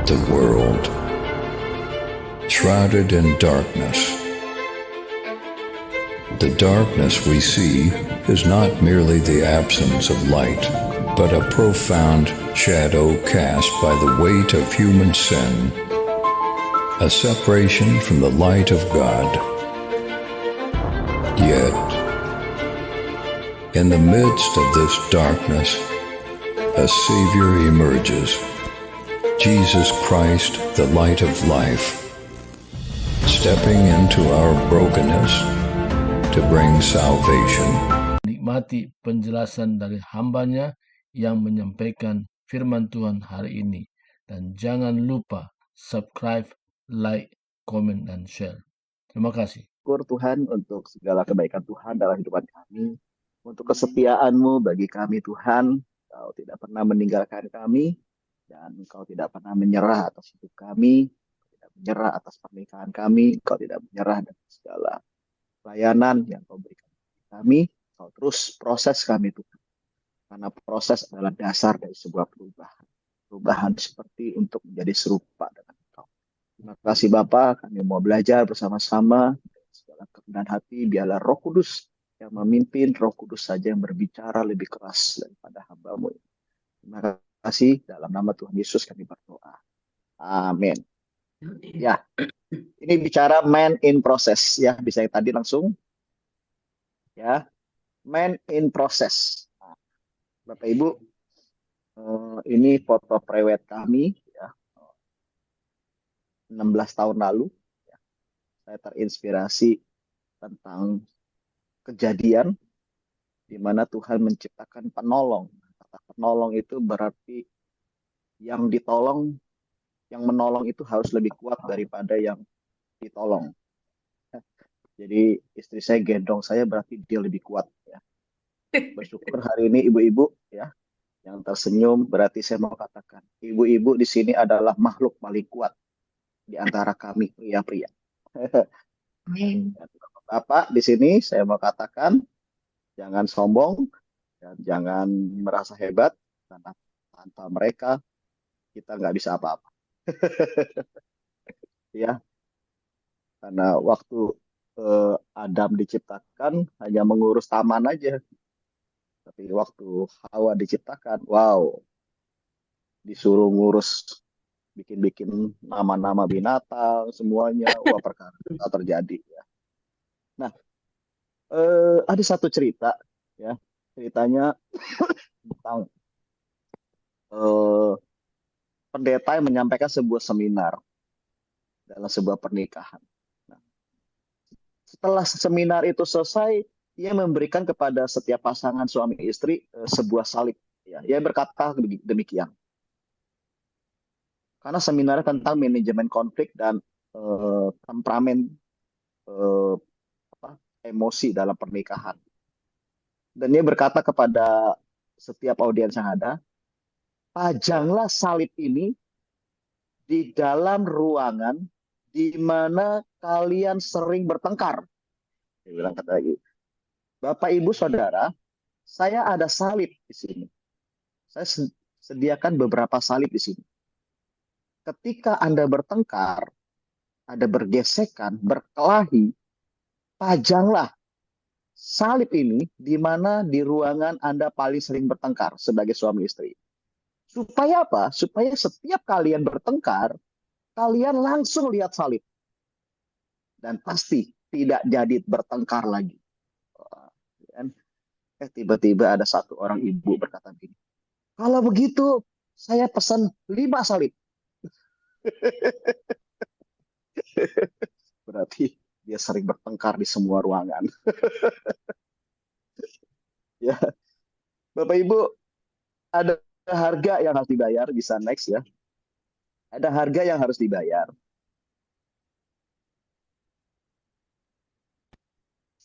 the world, shrouded in darkness. The darkness we see is not merely the absence of light, but a profound shadow cast by the weight of human sin, a separation from the light of God. Yet, in the midst of this darkness, a Savior emerges, Jesus Christ, the light of life, stepping into our brokenness to bring salvation. Nikmati penjelasan dari hambanya yang menyampaikan firman Tuhan hari ini. Dan jangan lupa subscribe, like, komen, dan share. Terima kasih. Syukur Tuhan untuk segala kebaikan Tuhan dalam hidupan kami. Untuk kesetiaan-Mu bagi kami Tuhan. Kau tidak pernah meninggalkan kami. Dan Kau tidak pernah menyerah atas hidup kami. Kau tidak menyerah atas pernikahan kami. Kau tidak menyerah dengan segala pelayanan yang Kau berikan kepada kami. Kau terus proses kami Tuhan. Karena proses adalah dasar dari sebuah perubahan. Perubahan seperti untuk menjadi serupa dengan Kau. Terima kasih Bapak, kami mau belajar bersama-sama. Segala kerendahan hati, biarlah Roh Kudus yang memimpin, Roh Kudus saja yang berbicara lebih keras daripada hamba-Mu. Terima kasih, dalam nama Tuhan Yesus kami berdoa. Amin. Ya, ini bicara man in process. Ya, bisa yang tadi langsung. Ya, man in process. Bapak Ibu, ini foto prewed kami, ya, 16 tahun lalu. Ya. Saya terinspirasi tentang kejadian di mana Tuhan menciptakan penolong. Kata penolong itu berarti yang ditolong, yang menolong itu harus lebih kuat daripada yang ditolong. Jadi istri saya gendong saya berarti dia lebih kuat. Ya. Bersyukur hari ini ibu-ibu ya yang tersenyum, berarti saya mau katakan ibu-ibu di sini adalah makhluk paling kuat di antara kami pria-pria. Bapak di sini saya mau katakan jangan sombong dan jangan merasa hebat karena tanpa mereka kita nggak bisa apa-apa. Ya, karena waktu Adam diciptakan hanya mengurus taman aja, tapi waktu Hawa diciptakan, wow, disuruh ngurus bikin-bikin nama-nama binatang semuanya, wah perkara terjadi. Ya. Nah, ada satu cerita, ya, ceritanya tentang pendeta yang menyampaikan sebuah seminar dalam sebuah pernikahan. Nah, setelah seminar itu selesai, ia memberikan kepada setiap pasangan suami istri sebuah salib. Ya, ia berkata demikian. Karena seminarnya tentang manajemen konflik dan temperamen emosi dalam pernikahan. Dan dia berkata kepada setiap audiens yang ada, pajanglah salib ini di dalam ruangan di mana kalian sering bertengkar. Dia bilang kata lagi, Bapak Ibu Saudara, saya ada salib di sini. Saya sediakan beberapa salib di sini. Ketika Anda bertengkar, ada bergesekan, berkelahi, pajanglah salib ini di mana di ruangan Anda paling sering bertengkar sebagai suami istri. Supaya apa? Supaya setiap kalian bertengkar, kalian langsung lihat salib. Dan pasti tidak jadi bertengkar lagi. Tiba-tiba ada satu orang ibu berkata begini, kalau begitu saya pesan 5 salib. Berarti dia sering bertengkar di semua ruangan. Ya, Bapak Ibu, ada harga yang harus dibayar, bisa next ya. Ada harga yang harus dibayar.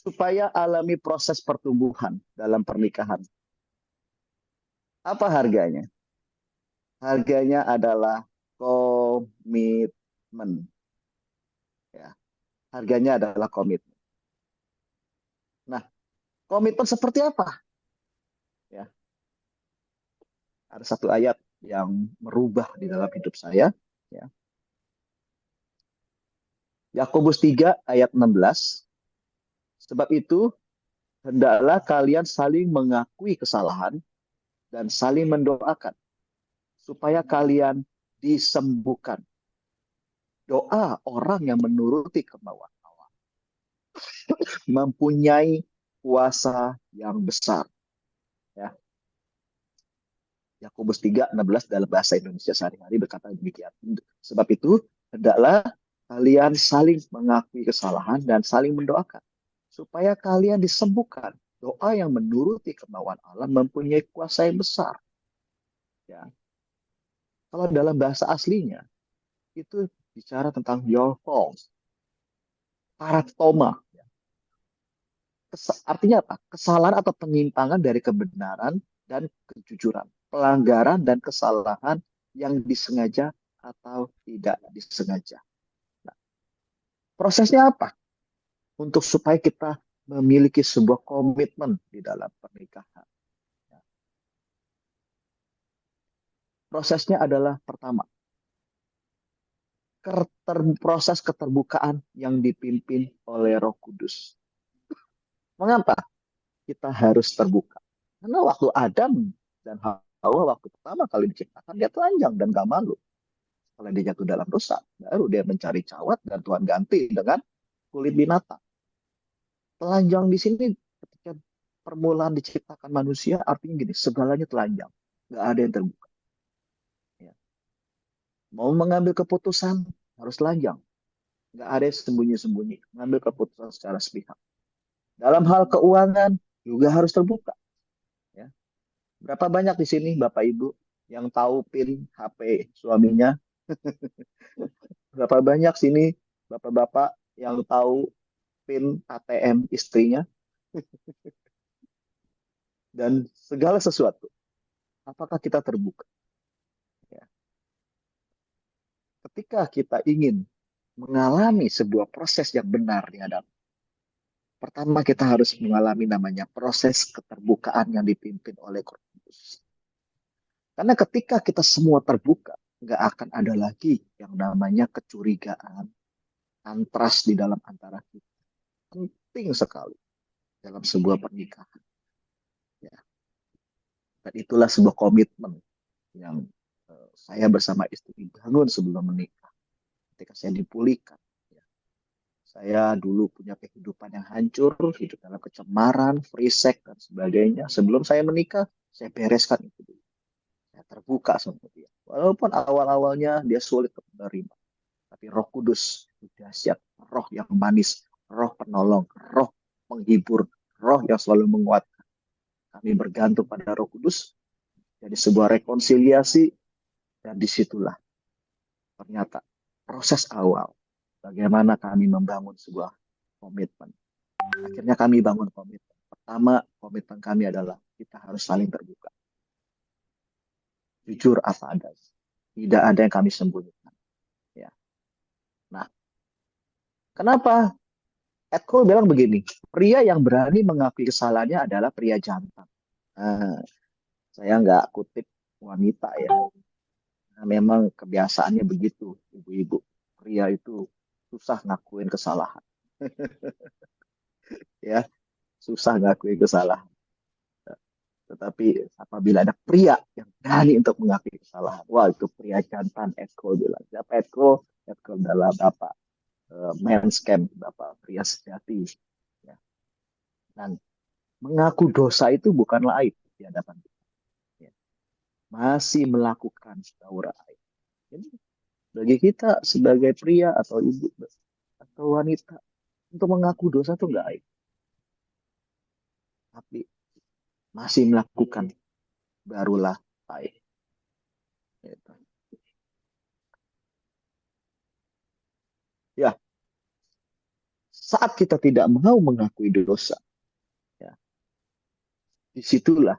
Supaya alami proses pertumbuhan dalam pernikahan. Apa harganya? Harganya adalah komitmen. Ya, harganya adalah komitmen. Nah, komitmen seperti apa? Ya, ada satu ayat yang merubah di dalam hidup saya. Ya. Yakobus 3 ayat 16. Sebab itu, hendaklah kalian saling mengakui kesalahan dan saling mendoakan supaya kalian disembuhkan. Doa orang yang menuruti kemauan Allah mempunyai kuasa yang besar. Ya. Yakobus 3:16 dalam bahasa Indonesia sehari-hari berkata demikian. Sebab itu, hendaklah kalian saling mengakui kesalahan dan saling mendoakan supaya kalian disembuhkan. Doa yang menuruti kemauan Allah mempunyai kuasa yang besar. Ya. Kalau dalam bahasa aslinya, itu bicara tentang your fault, paratoma. Artinya apa? Kesalahan atau penyimpangan dari kebenaran dan kejujuran. Pelanggaran dan kesalahan yang disengaja atau tidak disengaja. Nah, prosesnya apa? Untuk supaya kita memiliki sebuah komitmen di dalam pernikahan. Prosesnya adalah pertama, proses keterbukaan yang dipimpin oleh Roh Kudus. Mengapa kita harus terbuka? Karena waktu Adam dan Hawa waktu pertama kali diciptakan, dia telanjang dan gak malu. Kalau dia jatuh dalam dosa, baru dia mencari cawat dan Tuhan ganti dengan kulit binatang. Telanjang di sini ketika permulaan diciptakan manusia artinya gini, segalanya telanjang, gak ada yang terbuka. Ya. Mau mengambil keputusan harus telanjang, gak ada yang sembunyi-sembunyi, mengambil keputusan secara sepihak. Dalam hal keuangan juga harus terbuka. Ya. Berapa banyak di sini Bapak Ibu yang tahu PIN HP suaminya? Berapa banyak sini Bapak-bapak yang tahu PIN ATM istrinya? Dan segala sesuatu. Apakah kita terbuka? Ya. Ketika kita ingin mengalami sebuah proses yang benar di hadapan, pertama kita harus mengalami namanya proses keterbukaan yang dipimpin oleh Kristus. Karena ketika kita semua terbuka, nggak akan ada lagi yang namanya kecurigaan, antras di dalam antara kita. Penting sekali dalam sebuah pernikahan. Ya. Dan itulah sebuah komitmen yang saya bersama istri bangun sebelum menikah. Ketika saya dipulihkan. Ya. Saya dulu punya kehidupan yang hancur, hidup dalam kecemaran, free sex, dan sebagainya. Sebelum saya menikah, saya bereskan itu dulu. Saya terbuka sama dia. Walaupun awal-awalnya dia sulit untuk menerima. Tapi Roh Kudus dahsyat, roh yang manis, roh penolong, roh penghibur, roh yang selalu menguatkan. Kami bergantung pada Roh Kudus, jadi sebuah rekonsiliasi, dan disitulah ternyata proses awal bagaimana kami membangun sebuah komitmen. Akhirnya kami bangun komitmen. Pertama, komitmen kami adalah kita harus saling terbuka. Jujur apa adanya. Tidak ada yang kami sembunyikan. Ya. Nah, kenapa? Ed Cole bilang begini, pria yang berani mengakui kesalahannya adalah pria jantan. Nah, saya nggak kutip wanita ya. Nah, memang kebiasaannya begitu, ibu-ibu. Pria itu susah ngakuin kesalahan. Ya, susah ngakuin kesalahan. Tetapi apabila ada pria yang berani untuk mengakui kesalahan, wah itu pria jantan. Ed Cole bilang. Siapa Ed Cole? Ed Cole adalah bapak men's camp, bapak pria sejati. Ya. Dan mengaku dosa itu bukanlah aib di hadapan kita. Ya. Masih melakukan aura aib. Jadi bagi kita sebagai pria atau ibu atau wanita untuk mengaku dosa itu enggak aib. Tapi masih melakukan barulah aib. Gitu. Ya, saat kita tidak mau mengakui dosa, ya, disitulah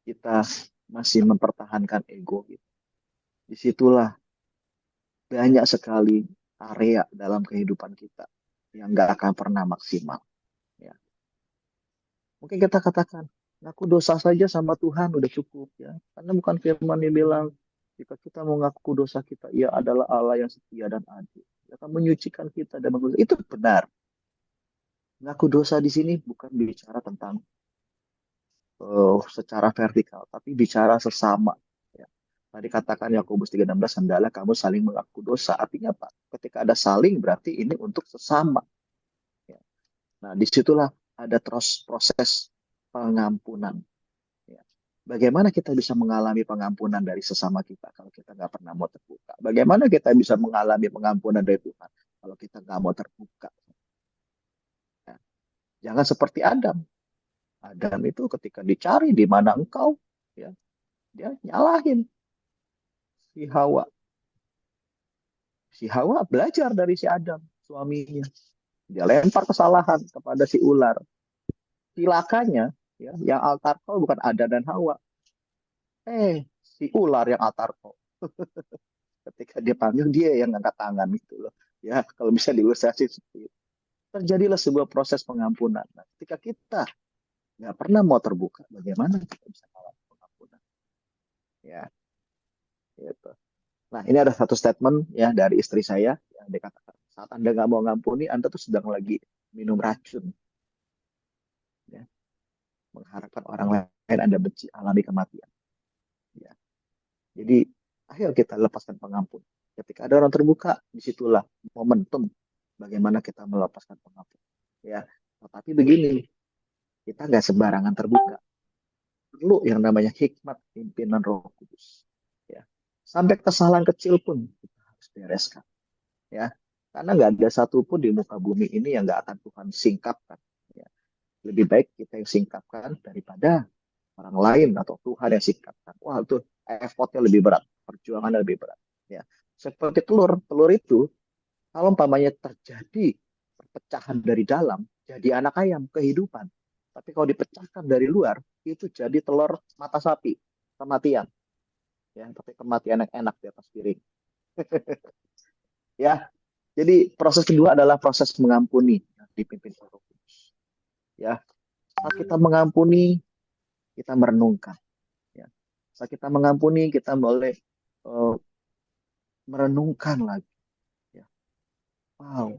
kita masih mempertahankan ego kita. Disitulah banyak sekali area dalam kehidupan kita yang nggak akan pernah maksimal. Ya. Mungkin kita katakan, aku dosa saja sama Tuhan udah cukup ya. Karena bukan firman yang bilang Jika kita mengaku dosa kita, Ia adalah Allah yang setia dan adil. Ia akan menyucikan kita dan mengaku. Itu benar. Mengaku dosa di sini bukan bicara tentang secara vertikal, tapi bicara sesama. Ya. Tadi katakan Yakobus 3:16, hendaklah kamu saling mengaku dosa. Artinya apa? Ketika ada saling, berarti ini untuk sesama. Ya. Nah, disitulah ada terus proses pengampunan. Ya. Bagaimana kita bisa mengalami pengampunan dari sesama kita kalau kita nggak pernah mau terbuka? Bagaimana kita bisa mengalami pengampunan dari Tuhan kalau kita nggak mau terbuka? Ya. Jangan seperti Adam. Adam itu ketika dicari di mana engkau, ya, dia nyalahin si Hawa. Si Hawa belajar dari si Adam, suaminya. Dia lempar kesalahan kepada si ular. Silakannya, ya, yang altar kau bukan Adam dan Hawa. Si ular yang altar kau. Ketika dia panggil, dia yang ngangkat tangan itu loh. Ya, kalau bisa diilustrasi seperti itu. Terjadilah sebuah proses pengampunan. Nah, ketika kita nggak pernah mau terbuka, bagaimana kita bisa mengalami pengampunan? Ya, gitu. Nah, ini ada satu statement ya dari istri saya yang dikatakan, saat Anda nggak mau ngampuni, Anda tuh sedang lagi minum racun. Ya. Mengharapkan orang lain Anda benci, alami kematian. Ya. Jadi, ayo kita lepaskan pengampun. Ketika ada orang terbuka, disitulah momentum bagaimana kita melepaskan pengampun. Ya. Tetapi begini, kita nggak sembarangan terbuka. Perlu yang namanya hikmat pimpinan Roh Kudus. Ya. Sampai kesalahan kecil pun kita harus bereskan. Ya, karena nggak ada satupun di muka bumi ini yang nggak akan Tuhan singkapkan. Ya. Lebih baik kita yang singkapkan daripada orang lain atau Tuhan yang singkapkan. Wah, itu effortnya lebih berat, perjuangannya lebih berat. Ya, seperti telur, telur itu kalau umpamanya terjadi perpecahan dari dalam, jadi anak ayam kehidupan. Tapi kalau dipecahkan dari luar, itu jadi telur mata sapi, kematian. Ya, tapi kematian yang enak di atas piring. Ya, jadi proses kedua adalah proses mengampuni yang dipimpin Roh Kudus. Ya, saat kita mengampuni, kita merenungkan. Ya, saat kita mengampuni, kita boleh uh, merenungkan lagi. Ya, wow,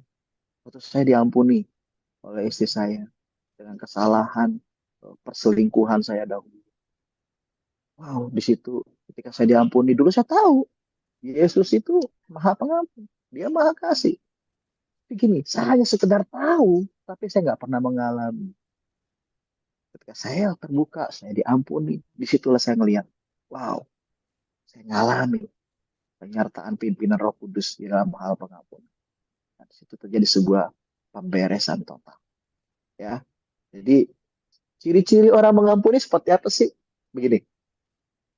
waktu saya diampuni oleh istri saya dengan kesalahan perselingkuhan saya dahulu. Wow, di situ ketika saya diampuni, dulu saya tahu Yesus itu Maha Pengampun, Dia Maha Kasih. Begini, saya hanya sekedar tahu, tapi saya nggak pernah mengalami. Ketika saya terbuka, saya diampuni. Disitulah saya melihat, wow, saya ngalami penyertaan pimpinan Roh Kudus di dalam hal pengampunan. Nah, di situ terjadi sebuah pemberesan total. Ya, jadi ciri-ciri orang mengampuni seperti apa sih? Begini,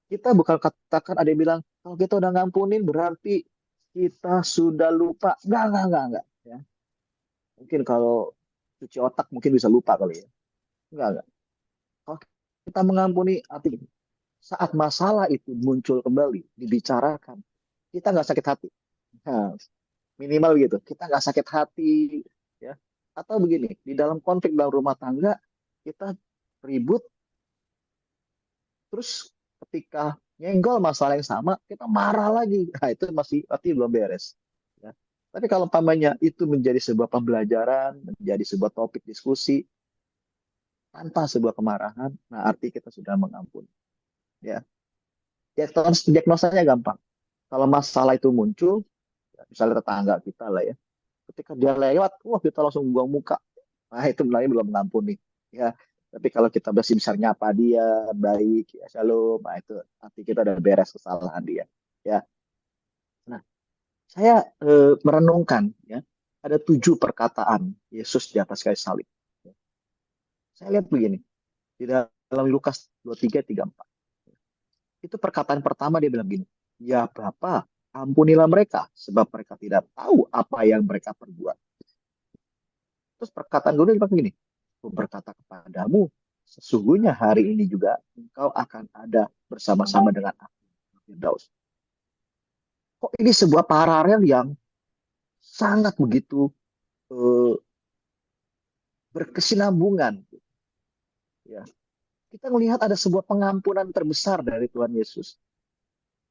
kita bukan katakan ada yang bilang kalau kita udah ngampunin berarti kita sudah lupa. Enggak. Ya. Mungkin kalau cuci otak mungkin bisa lupa kali ya. Enggak. Kalau kita mengampuni, artinya saat masalah itu muncul kembali, dibicarakan, kita nggak sakit hati. Nah, minimal gitu, kita nggak sakit hati, ya. Atau begini, di dalam konflik dalam rumah tangga, kita ribut, terus ketika nyenggol masalah yang sama, kita marah lagi. Nah, itu masih berarti belum beres. Ya. Tapi kalau pamannya itu menjadi sebuah pembelajaran, menjadi sebuah topik diskusi, tanpa sebuah kemarahan, nah arti kita sudah mengampuni. Ya. Diagnosanya gampang. Kalau masalah itu muncul, ya, misalnya tetangga kita lah ya, ketika dia lewat, wah kita langsung buang muka. Nah itu namanya belum mengampuni. Ya, tapi kalau kita masih bisa nyapa dia, baik, ya shalom, nah itu arti kita udah beres kesalahan dia. Ya, nah saya merenungkan ya, ada 7 perkataan Yesus di atas kayu salib. Ya. Saya lihat begini, di dalam Lukas 23:34. Itu perkataan pertama dia bilang gini, ya Bapa, ampunilah mereka, sebab mereka tidak tahu apa yang mereka perbuat. Terus perkataan kedua dia bilang gini, aku berkata kepadamu, sesungguhnya hari ini juga engkau akan ada bersama-sama dengan aku. Firdaus. Kok ini sebuah paralel yang sangat begitu eh, berkesinambungan. Ya. Kita melihat ada sebuah pengampunan terbesar dari Tuhan Yesus.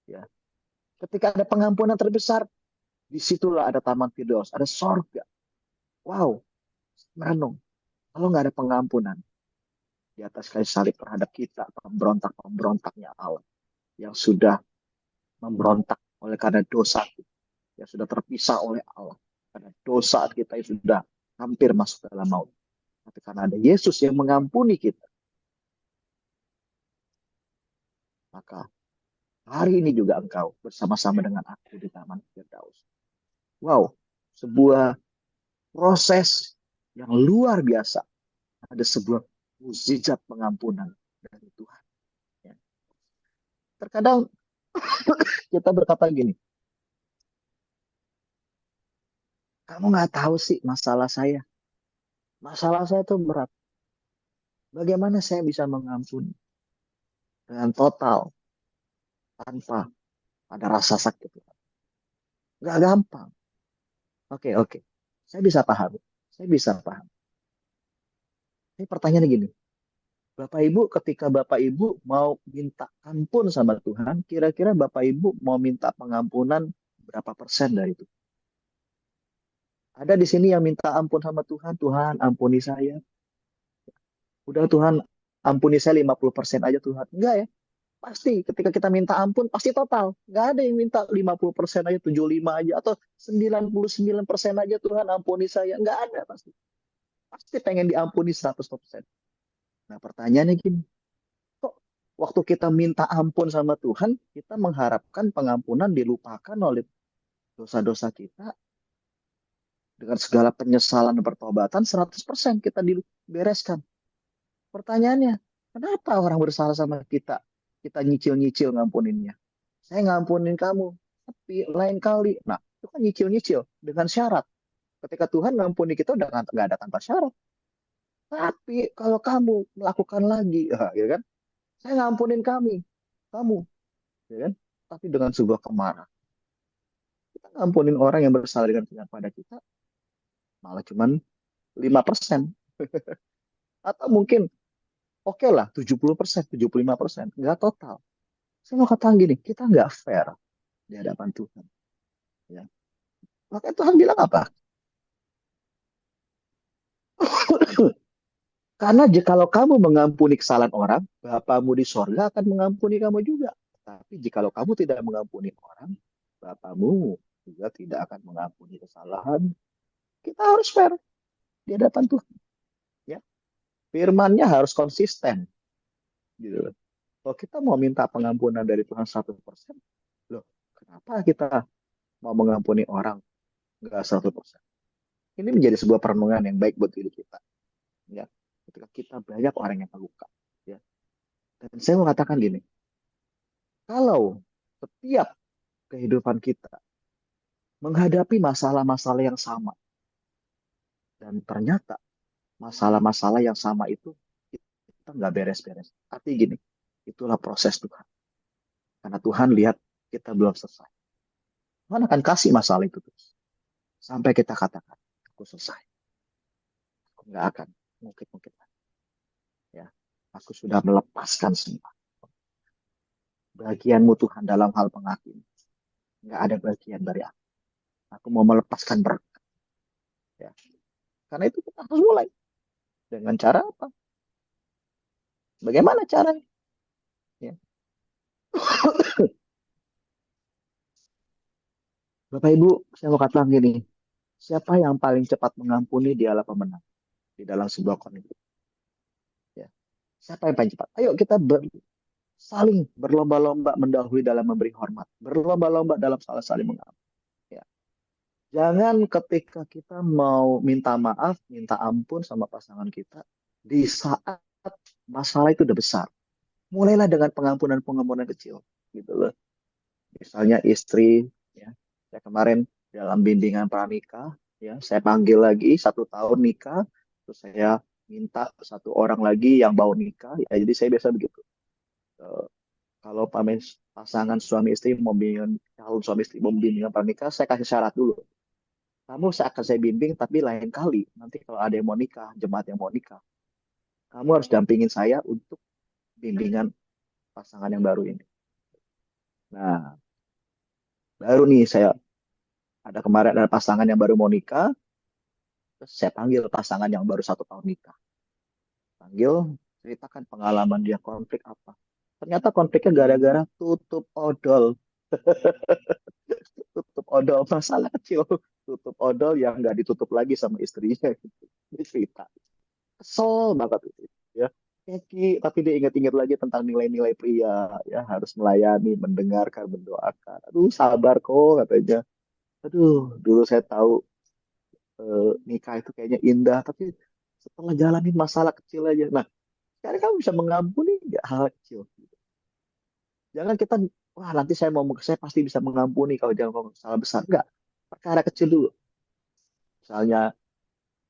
Ya. Ketika ada pengampunan terbesar, disitulah ada taman Firdaus, ada sorga. Wow, merenung. Kalau nggak ada pengampunan di atas kayu salib terhadap kita, pemberontak-pemberontaknya Allah yang sudah memberontak oleh karena dosa kita, yang sudah terpisah oleh Allah. Karena dosa kita yang sudah hampir masuk dalam maut. Tapi karena ada Yesus yang mengampuni kita, maka hari ini juga engkau bersama-sama dengan aku di Taman Firdaus. Wow, sebuah proses yang luar biasa. Ada sebuah mukjizat pengampunan dari Tuhan. Ya. Terkadang kita berkata gini, kamu nggak tahu sih masalah saya. Masalah saya itu berat. Bagaimana saya bisa mengampuni dengan total tanpa ada rasa sakit? Nggak gampang. Oke, oke. Saya bisa paham. Saya bisa paham. Ini pertanyaannya gini. Bapak Ibu, ketika Bapak Ibu mau minta ampun sama Tuhan, kira-kira Bapak Ibu mau minta pengampunan berapa persen dari itu? Ada di sini yang minta ampun sama Tuhan, Tuhan ampuni saya. Udah Tuhan ampuni saya 50% aja Tuhan. Enggak ya. Pasti ketika kita minta ampun, pasti total. Enggak ada yang minta 50% aja, 75 aja, atau 99% aja Tuhan ampuni saya. Enggak ada pasti. Pasti pengen diampuni 100%. Nah pertanyaannya gini, kok waktu kita minta ampun sama Tuhan, kita mengharapkan pengampunan dilupakan oleh dosa-dosa kita dengan segala penyesalan dan pertobatan 100% kita dibereskan. Pertanyaannya, kenapa orang bersalah sama kita? Kita nyicil-nyicil ngampuninnya. Saya ngampunin kamu, tapi lain kali. Nah, itu kan nyicil-nyicil dengan syarat. Ketika Tuhan ngampuni kita udah nggak ada tanpa syarat. Tapi kalau kamu melakukan lagi, ya kan? Saya ngampunin kamu, ya kan? Tapi dengan sebuah kemarahan. Kita ngampunin orang yang bersalah dengan pada kita, malah cuman 5%. Atau mungkin oke lah 70%, 75%. Nggak total. Saya mau katakan gini, kita nggak fair di hadapan Tuhan. Ya. Maka Tuhan bilang apa? Karena jikalau kamu mengampuni kesalahan orang, Bapamu di sorga akan mengampuni kamu juga. Tapi jikalau kamu tidak mengampuni orang, Bapamu juga tidak akan mengampuni kesalahan. Kita harus fair di hadapan Tuhan. Ya. Firman-Nya harus konsisten. Gitu. Kalau kita mau minta pengampunan dari Tuhan 100%, loh, kenapa kita mau mengampuni orang nggak 100%? Ini menjadi sebuah perenungan yang baik buat diri kita. Ya. Ketika kita banyak orang yang terluka. Ya. Dan saya mau katakan gini, kalau setiap kehidupan kita menghadapi masalah-masalah yang sama, dan ternyata masalah-masalah yang sama itu kita nggak beres-beres. Artinya gini, itulah proses Tuhan. Karena Tuhan lihat kita belum selesai. Tuhan akan kasih masalah itu terus. Sampai kita katakan, aku selesai. Aku nggak akan mungkin-mungkin. Ya, aku sudah melepaskan semua. Bagianmu Tuhan dalam hal penghakiman. Nggak ada bagian dari aku. Aku mau melepaskan berkat. Ya. Karena itu kita harus mulai. Dengan cara apa? Bagaimana caranya? Ya. Bapak Ibu, saya mau katakan gini. Siapa yang paling cepat mengampuni dialah pemenang di dalam sebuah konflik. Ya. Siapa yang paling cepat? Ayo kita saling berlomba-lomba mendahului dalam memberi hormat. Berlomba-lomba dalam saling mengampuni. Ya. Jangan ketika kita mau minta maaf, minta ampun sama pasangan kita, di saat masalah itu udah besar. Mulailah dengan pengampunan-pengampunan kecil. Gitu loh. Misalnya istri, ya, saya kemarin dalam bimbingan pranikah, ya, saya panggil lagi 1 tahun nikah, terus saya minta 1 orang lagi yang mau nikah, ya, jadi saya biasa begitu. Eh, Kalau pasangan suami istri mau bimbingan, calon suami istri mau bimbingan pranikah, saya kasih syarat dulu. Kamu akan saya bimbing, tapi lain kali, nanti kalau ada yang mau nikah, jemaat yang mau nikah, kamu harus dampingin saya untuk bimbingan pasangan yang baru ini. Nah, Baru nih saya ada kemarin ada pasangan yang baru mau nikah, terus saya panggil pasangan yang baru 1 tahun nikah. Panggil, ceritakan pengalaman dia konflik apa. Ternyata konfliknya gara-gara tutup odol. Tutup odol, masalah kecil. Tutup odol yang nggak ditutup lagi sama istrinya. Gitu. Dia cerita. Kesel banget itu. Ya. Keki, tapi dia ingat-ingat lagi tentang nilai-nilai pria. Ya, harus melayani, mendengarkan, mendoakan. Aduh, sabar kok, katanya. Aduh, dulu saya tahu nikah itu kayaknya indah, tapi setelah jalanin masalah kecil aja. Nah, sekarang kamu bisa mengampuni nggak hal kecil? Jangan kita, wah nanti saya pasti bisa mengampuni kalau jangan ngomong salah besar. Enggak, perkara kecil dulu. Misalnya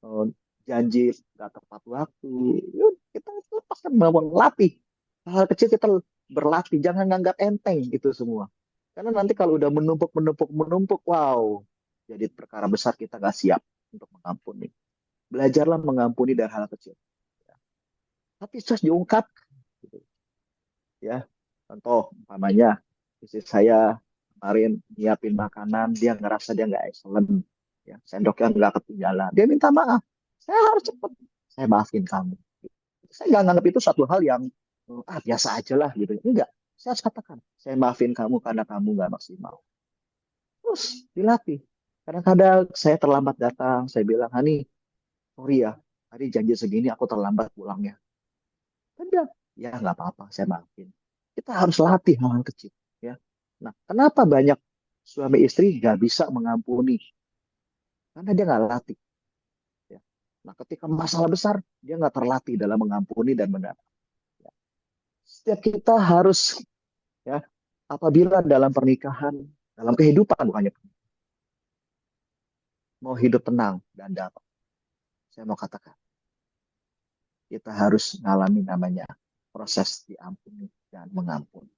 eh, janji nggak tepat waktu, yuk, kita lepaskan kemampuan latih. Hal kecil kita berlatih, jangan nganggap enteng itu semua. Karena nanti kalau udah menumpuk, menumpuk, menumpuk, wow, jadi perkara besar kita nggak siap untuk mengampuni. Belajarlah mengampuni dari hal kecil. Tapi terus diungkap, gitu, ya. Contoh, umpamanya, istri saya kemarin nyiapin makanan, dia ngerasa dia nggak excellent, ya, sendoknya nggak ketinggalan. Dia minta maaf. Saya harus cepet. Saya maafin kamu. Saya nggak nganggap itu satu hal yang biasa aja lah gitu. Enggak. Saya harus katakan, saya maafin kamu karena kamu nggak maksimal. Terus dilatih. Kadang-kadang saya terlambat datang, saya bilang, Hani, sorry ya, tadi janji segini aku terlambat pulangnya. Udah, ya nggak apa-apa, saya maafin. Kita harus latih hal-hal kecil, ya. Nah, kenapa banyak suami istri nggak bisa mengampuni? Karena dia nggak latih, ya. Nah, ketika masalah besar, dia nggak terlatih dalam mengampuni dan mendapat. Ya. Setiap kita harus, ya, apabila dalam pernikahan, dalam kehidupan bukannya mau hidup tenang dan damai, saya mau katakan, kita harus mengalami namanya proses diampuni dan mengampuni.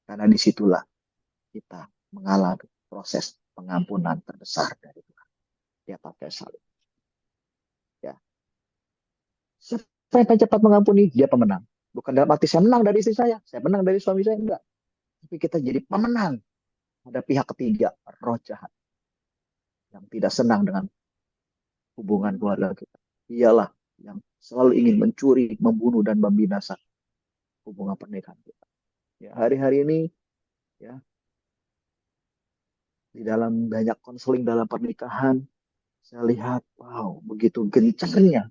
Karena disitulah kita mengalami proses pengampunan terbesar dari Tuhan. Dia pakai salib. Ya. Siapa yang paling cepat mengampuni? Dia pemenang. Bukan dalam arti saya menang dari istri saya menang dari suami saya, enggak. Tapi kita jadi pemenang. Ada pihak ketiga, roh jahat, yang tidak senang dengan hubungan keluarga kita. Ialah yang selalu ingin mencuri, membunuh, dan membinasakan hubungan pernikahan kita. Ya, hari-hari ini, ya, di dalam banyak konseling dalam pernikahan, saya lihat, wow, begitu gencarnya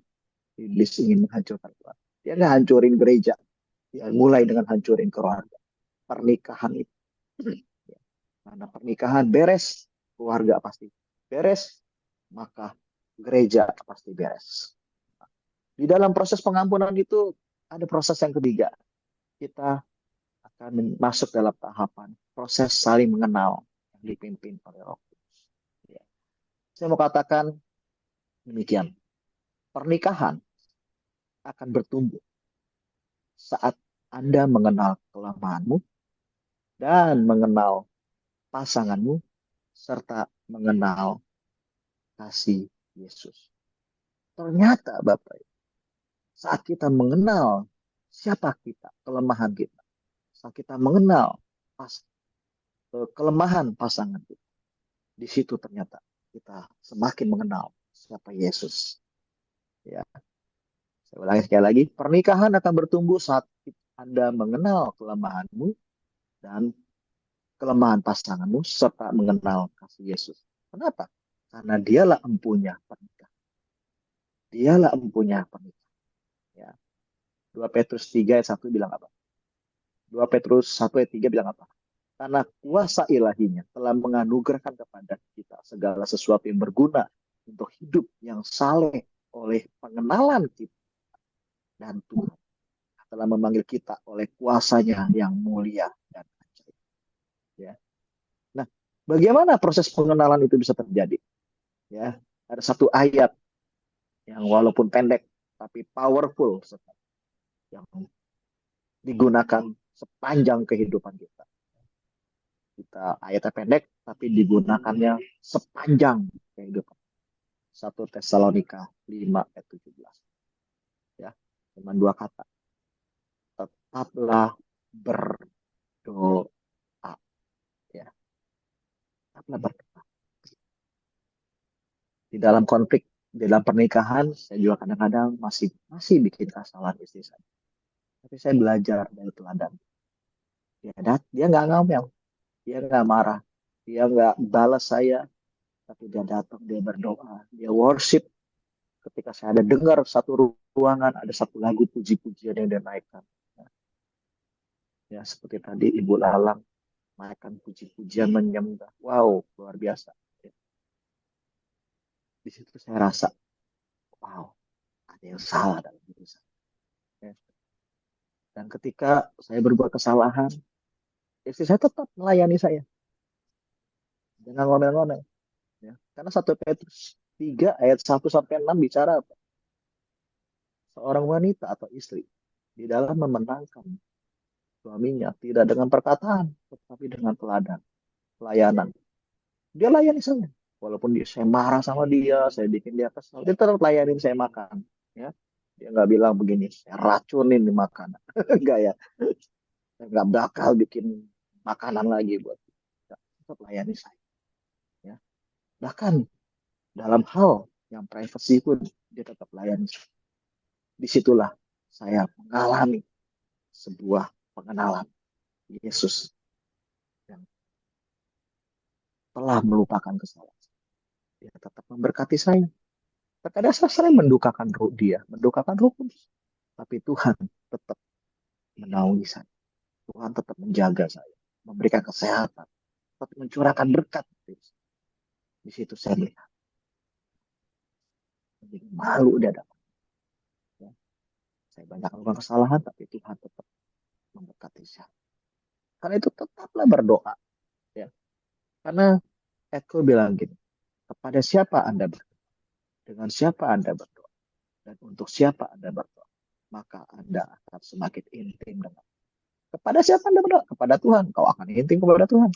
iblis ingin menghancurkan keluarga. Dia nggak hancurin gereja, dia mulai dengan hancurin keluarga. Pernikahan itu. Karena pernikahan beres, keluarga pasti beres, maka gereja pasti beres. Di dalam proses pengampunan itu ada proses yang ketiga. Kita akan masuk dalam tahapan proses saling mengenal yang dipimpin oleh Roh Kudus. Ya. Saya mau katakan demikian. Pernikahan akan bertumbuh saat Anda mengenal kelemahanmu dan mengenal pasanganmu serta mengenal kasih Yesus. Ternyata Bapak, saat kita mengenal siapa kita, kelemahan kita, saat kita mengenal kelemahan pasangan kita, di situ ternyata kita semakin mengenal siapa Yesus. Ya, saya ulangi sekali lagi, pernikahan akan bertumbuh saat Anda mengenal kelemahanmu dan kelemahan pasanganmu serta mengenal kasih Yesus. Kenapa? Karena dialah empunya pernikahan. Dialah empunya pernikahan. Ya. 2 Petrus 3 ayat 1 bilang apa? 2 Petrus 1 ayat 3 bilang apa? Karena kuasa ilahinya telah menganugerahkan kepada kita segala sesuatu yang berguna untuk hidup yang saleh oleh pengenalan kita. Dan Tuhan telah memanggil kita oleh kuasanya yang mulia dan ajaib. Ya. Nah, bagaimana proses pengenalan itu bisa terjadi? Ya, ada satu ayat yang walaupun pendek tapi powerful yang digunakan sepanjang kehidupan kita. Kita ayatnya pendek tapi digunakannya sepanjang kehidupan. 1 Tesalonika 5 ayat 17. Ya, cuma 2 kata. Tetaplah berdoa. Ya. dalam konflik, di dalam pernikahan, saya juga kadang-kadang masih bikin kesalahan istri saya. Tapi saya belajar dari teladan. Dia nggak ngomel, dia nggak marah, dia nggak balas saya, tapi dia datang, dia berdoa, dia worship. Ketika saya ada dengar satu ruangan, ada satu lagu puji-pujian yang dia naikkan. Ya, seperti tadi Ibu Lalang naikkan puji-pujian menyembah. Wow, luar biasa. Ya, di situ saya rasa, wow, ada yang salah dalam diri saya. Ya. Dan ketika saya berbuat kesalahan, istri saya tetap melayani saya. Jangan ngomel-ngomel. Ya. Karena 1 Petrus 3 ayat 1-6 bicara apa? Seorang wanita atau istri di dalam memenangkan suaminya tidak dengan perkataan, tetapi dengan teladan, pelayanan. Dia layani saya. Walaupun saya marah sama dia, saya bikin dia kesal, dia tetap layanin saya makan. Ya. Dia nggak bilang begini, saya racunin di makanan. Enggak ya. Saya nggak bakal bikin makanan lagi buat dia. Tetap layani saya. Ya. Bahkan dalam hal yang privasi pun, dia tetap layani saya. Disitulah saya mengalami sebuah pengenalan Yesus yang telah melupakan kesalahan. Dia tetap memberkati saya. Terkadang saya sering mendukakan roh dia, mendukakan roh kudus. Tapi Tuhan tetap menaungi saya. Tuhan tetap menjaga saya, memberikan kesehatan, tetap mencurahkan berkat. Di situ saya melihat. Menjadi malu dia dapat. Ya. Saya banyak melakukan kesalahan, tapi Tuhan tetap memberkati saya. Karena itu tetaplah berdoa. Ya. Karena Eko bilang gini, kepada siapa Anda berdoa? Dengan siapa Anda berdoa? Dan untuk siapa Anda berdoa? Maka Anda akan semakin intim dengan. Kepada siapa Anda berdoa? Kepada Tuhan. Kau akan intim kepada Tuhan.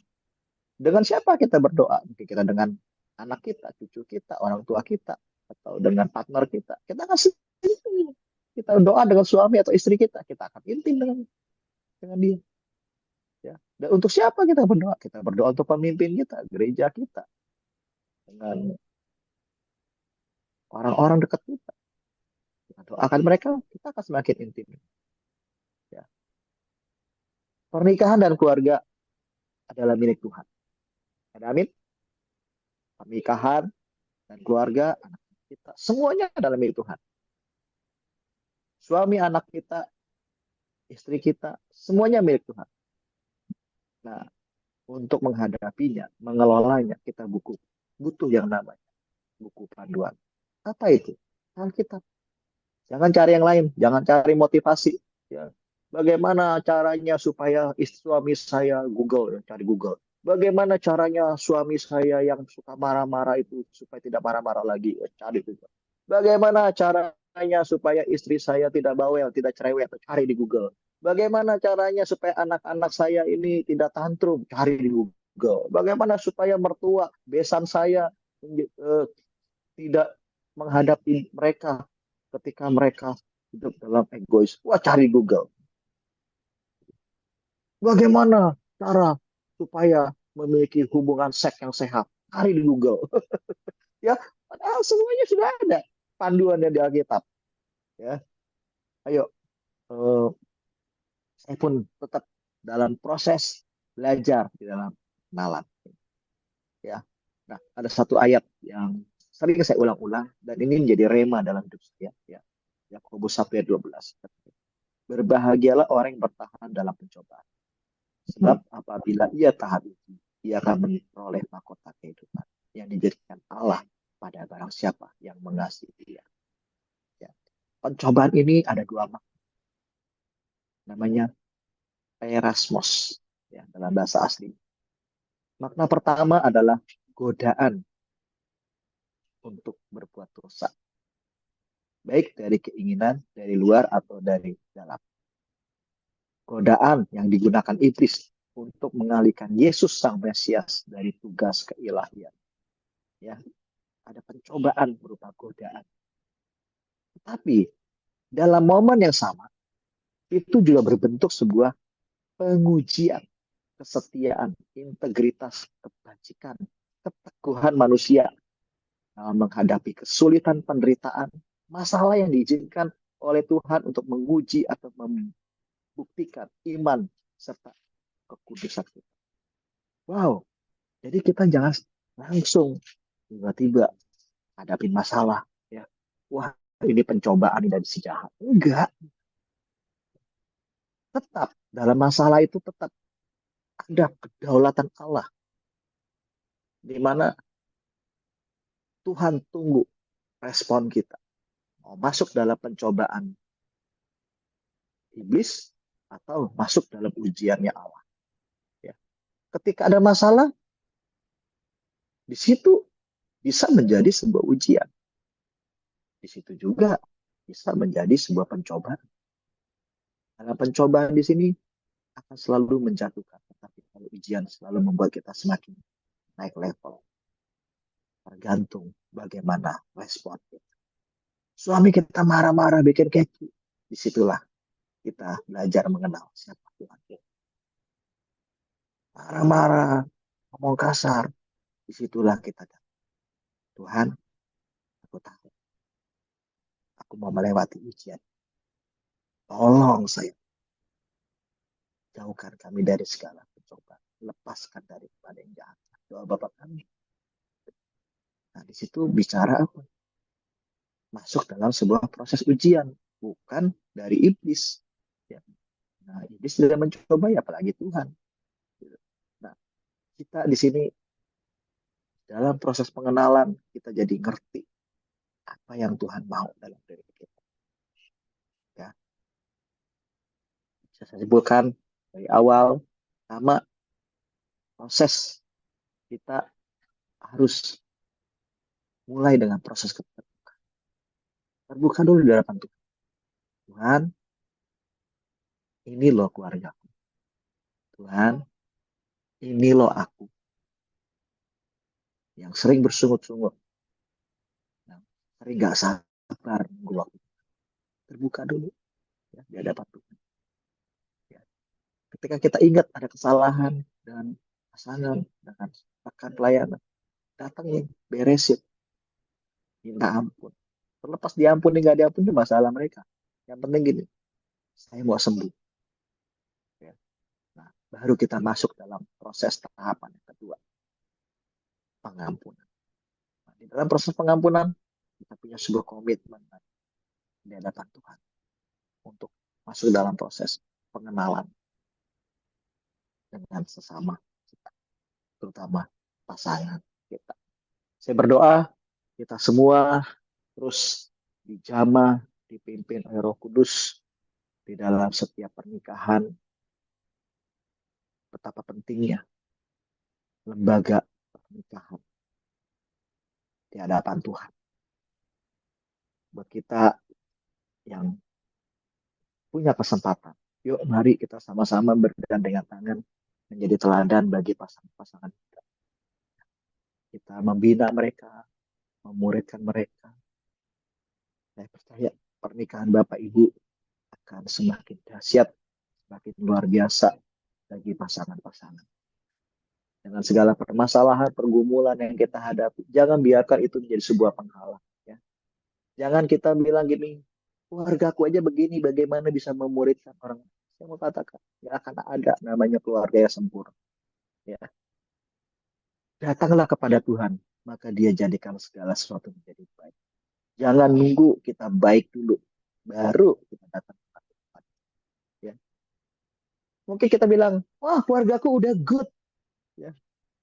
Dengan siapa kita berdoa? Mungkin kita dengan anak kita, cucu kita, orang tua kita, atau dengan partner kita. Kita akan intim. Kita doa dengan suami atau istri kita. Kita akan intim dengan dia. Ya. Dan untuk siapa kita berdoa? Kita berdoa untuk pemimpin kita, gereja kita, dengan orang-orang dekat kita. Kita doakan mereka, kita akan semakin intim. Ya. Pernikahan dan keluarga adalah milik Tuhan. Ada amin? Pernikahan dan keluarga, anak kita, semuanya adalah milik Tuhan. Suami, anak kita, istri kita, semuanya milik Tuhan. Nah, untuk menghadapinya, mengelolanya, kita butuh yang namanya buku panduan. Apa itu? Alkitab. Jangan cari yang lain, jangan cari motivasi. Ya. Bagaimana caranya supaya suami saya Google, ya, cari Google. Bagaimana caranya suami saya yang suka marah-marah itu supaya tidak marah-marah lagi, ya, cari Google. Bagaimana caranya supaya istri saya tidak bawel, tidak cerewet, cari di Google. Bagaimana caranya supaya anak-anak saya ini tidak tantrum, cari di Google. Bagaimana supaya mertua, besan saya tidak menghadapi mereka ketika mereka hidup dalam egois. Wah, cari Google. Bagaimana cara supaya memiliki hubungan seks yang sehat? Cari di Google. Ya, padahal semuanya sudah ada panduannya di Alkitab. Ya, ayo, saya pun tetap dalam proses belajar di dalam kenalan. Ya, nah ada satu ayat yang sering saya ulang-ulang dan ini menjadi rema dalam hidup saya. Ya, Yakobus 1 ayat 12. Berbahagialah orang yang bertahan dalam pencobaan. Sebab apabila ia tahan uji, ia akan memperoleh mahkota kehidupan yang dijadikan Allah pada barang siapa yang mengasihi dia. Ya. Pencobaan ini ada dua makna. Namanya perasmos ya, dalam bahasa asli. Makna pertama adalah godaan untuk berbuat dosa. Baik dari keinginan, dari luar atau dari dalam. Godaan yang digunakan iblis untuk mengalihkan Yesus sang Mesias dari tugas keilahian. Ya, ada pencobaan berupa godaan. Tetapi dalam momen yang sama, itu juga berbentuk sebuah pengujian, kesetiaan, integritas, kebajikan, keteguhan manusia dalam menghadapi kesulitan, penderitaan, masalah yang diizinkan oleh Tuhan untuk menguji atau membuktikan iman serta kekudusan kita. Wow, jadi kita jangan langsung tiba-tiba hadapin masalah, ya. Wah, ini pencobaan dari si jahat. Enggak, tetap dalam masalah itu tetap ada kedaulatan Allah, di mana Tuhan tunggu respon kita. Mau masuk dalam pencobaan iblis atau masuk dalam ujiannya Allah. Ya. Ketika ada masalah, di situ bisa menjadi sebuah ujian. Di situ juga bisa menjadi sebuah pencobaan. Dalam pencobaan di sini akan selalu menjatuhkan, tetapi kalau ujian selalu membuat kita semakin naik level. Tergantung bagaimana respon kita. Suami kita marah-marah bikin keki, disitulah kita belajar mengenal siapa Tuhan kita. Marah-marah, ngomong kasar, disitulah kita Tuhan, aku tahu. Aku mau melewati ujian. Tolong saya. Jauhkan kami dari segala pencobaan. Lepaskan daripada yang jahat. Doa Bapak kami. Nah, di situ bicara apa? Masuk dalam sebuah proses ujian. Bukan dari iblis. Ya. Nah, iblis tidak mencoba, ya apalagi Tuhan. Nah, kita di sini dalam proses pengenalan, kita jadi ngerti apa yang Tuhan mau dalam diri kita. Ya. Bisa saya sebutkan dari awal, sama proses kita harus mulai dengan proses keterbukaan. Terbuka dulu di hadapan Tuhan. Tuhan, ini loh keluargaku. Tuhan, ini loh aku. Yang sering bersungut-sungut. Yang sering gak sabar nunggu waktu. Terbuka dulu ya, di hadapan Tuhan. Ya. Ketika kita ingat ada kesalahan dan pasangan, dengan rekan pelayanan, datangin, beresin, minta ampun. Terlepas diampuni nggak diampuni masalah mereka. Yang penting gini, saya mau sembuh. Ya. Nah, baru kita masuk dalam proses tahapan yang kedua, pengampunan. Nah, di dalam proses pengampunan, kita punya sebuah komitmen di hadapan Tuhan untuk masuk dalam proses pengenalan dengan sesama kita, terutama pasangan kita. Saya berdoa kita semua terus dijamah, dipimpin oleh Roh Kudus di dalam setiap pernikahan. Betapa pentingnya lembaga pernikahan di hadapan Tuhan. Buat kita yang punya kesempatan, yuk mari kita sama-sama bergandengan tangan menjadi teladan bagi pasangan-pasangan kita. Kita membina mereka, memuridkan mereka. Saya percaya pernikahan Bapak Ibu akan semakin dahsyat, semakin luar biasa bagi pasangan-pasangan. Dengan segala permasalahan, pergumulan yang kita hadapi, jangan biarkan itu menjadi sebuah penghalang. Ya. Jangan kita bilang gini, keluargaku aja begini, bagaimana bisa memuridkan orang. Saya mau katakan, ya akan ada namanya keluarga yang sempurna. Ya. Datanglah kepada Tuhan, maka dia jadikan segala sesuatu menjadi baik. Jangan nunggu kita baik dulu, baru kita datang kepada Tuhan. Ya. Mungkin kita bilang, wah keluargaku udah good. Ya.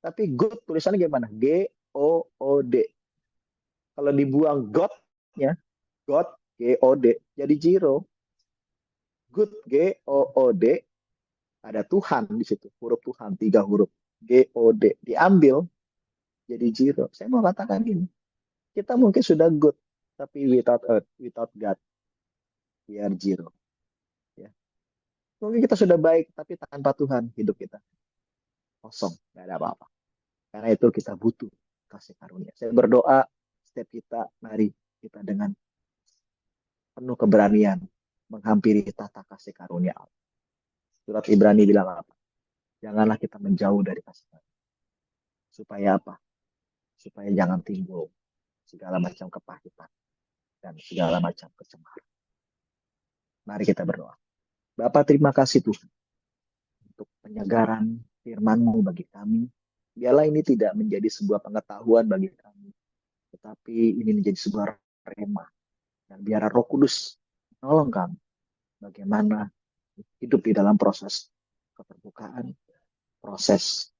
Tapi good tulisannya gimana? G-O-O-D. Kalau dibuang God-nya, God, G-O-D, jadi zero. Good, G-O-O-D, ada Tuhan di situ. Huruf Tuhan, 3 huruf. G-O-D. Diambil, jadi zero. Saya mau katakan gini. Kita mungkin sudah good, tapi without God, we are zero. Ya. Mungkin kita sudah baik, tapi tanpa Tuhan, hidup kita kosong. Nggak ada apa-apa. Karena itu kita butuh kasih karunia. Saya berdoa setiap kita, mari kita dengan penuh keberanian menghampiri tata kasih karunia Allah. Surat Ibrani bilang apa? Janganlah kita menjauh dari kasih karunia. Supaya apa? Supaya jangan timbul segala macam kepahitan, dan segala macam kecemaran. Mari kita berdoa. Bapa, terima kasih Tuhan untuk penyegaran firman-Mu bagi kami. Biarlah ini tidak menjadi sebuah pengetahuan bagi kami, tetapi ini menjadi sebuah rema. Dan biar Roh Kudus menolong kami bagaimana hidup di dalam proses keterbukaan, proses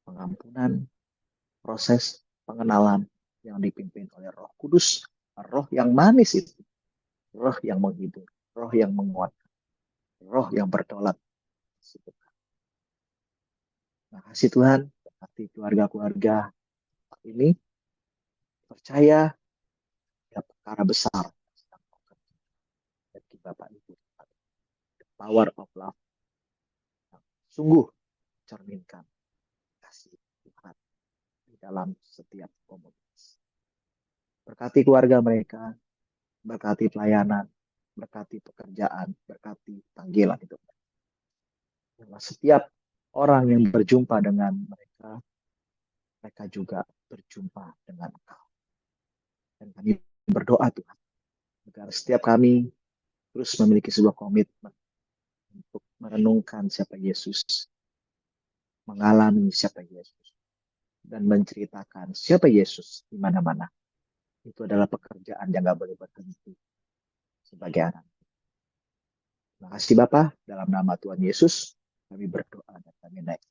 pengampunan, proses pengenalan yang dipimpin oleh Roh Kudus, Roh yang manis itu, Roh yang menghibur, Roh yang menguatkan, Roh yang berdaulat. Terima kasih Tuhan, berkati keluarga-keluarga ini, percaya ada perkara besar bagi Bapak Ibu. The power of love yang sungguh cerminkan kasih Tuhan di dalam setiap komunitas. Berkati keluarga mereka, berkati pelayanan, berkati pekerjaan, berkati panggilan hidup. Dan setiap orang yang berjumpa dengan mereka, mereka juga berjumpa dengan Engkau. Dan kami berdoa Tuhan, agar setiap kami terus memiliki sebuah komitmen untuk merenungkan siapa Yesus, mengalami siapa Yesus, dan menceritakan siapa Yesus di mana-mana. Itu adalah pekerjaan yang gak boleh berhenti sebagai anak. Terima kasih Bapa, dalam nama Tuhan Yesus, kami berdoa dan kami naik.